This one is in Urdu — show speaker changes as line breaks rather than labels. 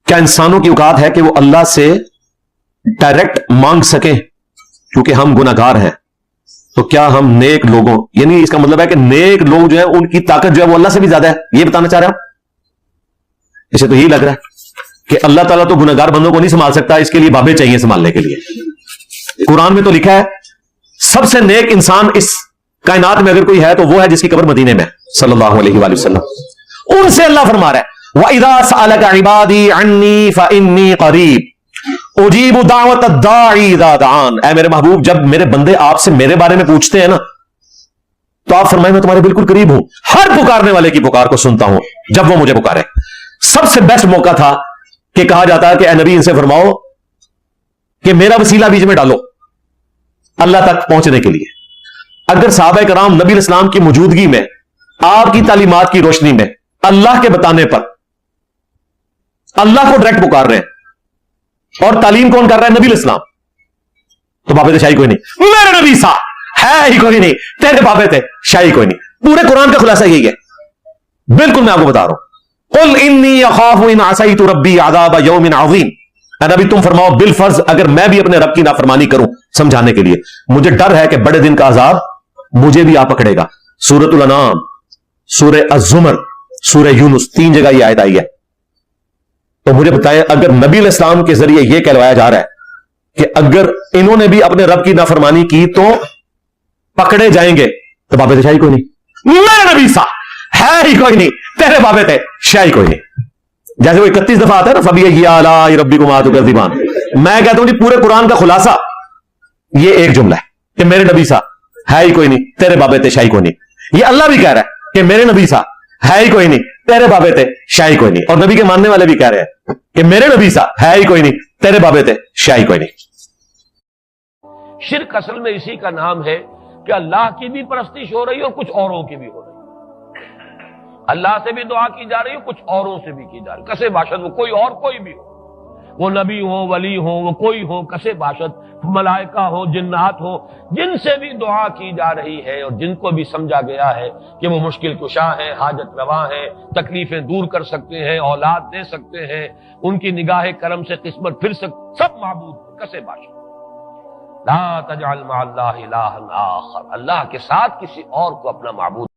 کیا انسانوں کی اوقات ہے کہ وہ اللہ سے ڈائریکٹ مانگ سکیں کیونکہ ہم گناہگار ہیں؟ تو کیا ہم نیک لوگوں، یعنی اس کا مطلب ہے کہ نیک لوگ جو ہیں ان کی طاقت جو ہے وہ اللہ سے بھی زیادہ ہے، یہ بتانا چاہ رہا ہوں؟ اسے تو یہی لگ رہا ہے کہ اللہ تعالیٰ تو گناہگار بندوں کو نہیں سنبھال سکتا، اس کے لیے بابے چاہیے سنبھالنے کے لیے۔ قرآن میں تو لکھا ہے سب سے نیک انسان اس کائنات میں اگر کوئی ہے تو وہ ہے جس کی قبر مدینے میں، صلی اللہ علیہ وآلہ وسلم۔ ان سے اللہ فرما رہا ہے وَإِذَا سَأَلَكَ عِبَادِي عَنِّي فَإِنِّي قَرِيبٌ اُجِيبُ دَعْوَةَ الدَّاعِ إِذَا دَعَانِ۔ اے میرے محبوب، جب میرے بندے آپ سے میرے بارے میں پوچھتے ہیں نا تو آپ فرمائیں میں تمہارے بالکل قریب ہوں، ہر پکارنے والے کی پکار کو سنتا ہوں جب وہ مجھے پکارے۔ سب سے بیسٹ موقع تھا کہ کہا جاتا ہے کہ اے نبی ان سے فرماؤ کہ میرا وسیلہ بیچ میں ڈالو اللہ تک پہنچنے کے لیے۔ اگر صحابہ کرام نبی علیہ السلام کی موجودگی میں آپ کی تعلیمات کی روشنی میں اللہ کے بتانے پر اللہ کو ڈائریکٹ پکار رہے ہیں، اور تعلیم کون کر رہا ہے؟ نبی علیہ السلام، تو بابے تھے شاہی کوئی نہیں، میرے نبی سا ہے ہی کوئی نہیں، تیرے بابے تھے شاہی کوئی نہیں۔ پورے قرآن کا خلاصہ یہی ہے، بالکل میں آپ کو بتا رہا ہوں۔ قل انی اخاف ان عصیت ربی عذاب یوم عظیم۔ اے نبی تم فرماؤ بالفرض اگر میں بھی اپنے رب کی نافرمانی کروں، سمجھانے کے لیے مجھے ڈر ہے کہ بڑے دن کا عذاب مجھے بھی آ پکڑے گا۔ سورۃ الانعام، سورہ الزمر، سورہ یونس، 3 جگہ یہ آیت آئی ہے۔ تو مجھے بتائیں اگر نبی علیہ السلام کے ذریعے یہ کہلوایا جا رہا ہے کہ اگر انہوں نے بھی اپنے رب کی نافرمانی کی تو پکڑے جائیں گے، تو بابے تھے شاہی کوئی نہیں، میرے نبی سا ہے ہی کوئی نہیں، تیرے بابے تھے شاہی کوئی نہیں۔ جیسے وہ 31 دفعہ آتا ہے نا فَبِأَيِّ آلَاءِ رَبِّكُمَا تُكَذِّبَانِ، میں کہتا ہوں جی پورے قرآن کا خلاصہ یہ ایک جملہ ہے کہ میرے نبی سا ہے ہی کوئی نہیں، تیرے بابے تھے شاہی کوئی نہیں۔ یہ اللہ بھی کہہ رہا ہے کہ میرے نبی سا ہے ہی کوئی نہیں، تیرے بابے تھے شاہی کوئی نہیں، اور نبی کے ماننے والے بھی کہہ رہے ہیں کہ میرے نبی سا ہے ہی کوئی نہیں، تیرے بابے تھے شاہی کوئی نہیں۔
شرک اصل میں اسی کا نام ہے کہ اللہ کی بھی پرستش ہو رہی ہے اور کچھ اوروں کی بھی ہو رہی ہے۔ اللہ سے بھی دعا کی جا رہی ہے، کچھ اوروں سے بھی کی جا رہی ہے، کسے باشد وہ کوئی اور کوئی بھی ہو، وہ نبی ہو، ولی ہو، وہ کوئی ہو، کسے باشد، ملائکہ ہو، جنات ہو، جن سے بھی دعا کی جا رہی ہے اور جن کو بھی سمجھا گیا ہے کہ وہ مشکل کشا ہیں، حاجت روا ہیں، تکلیفیں دور کر سکتے ہیں، اولاد دے سکتے ہیں، ان کی نگاہ کرم سے قسمت پھر سب معبود کسے باشد۔ لا تجعل مع اللہ الہا آخر، اللہ کے ساتھ کسی اور کو اپنا معبود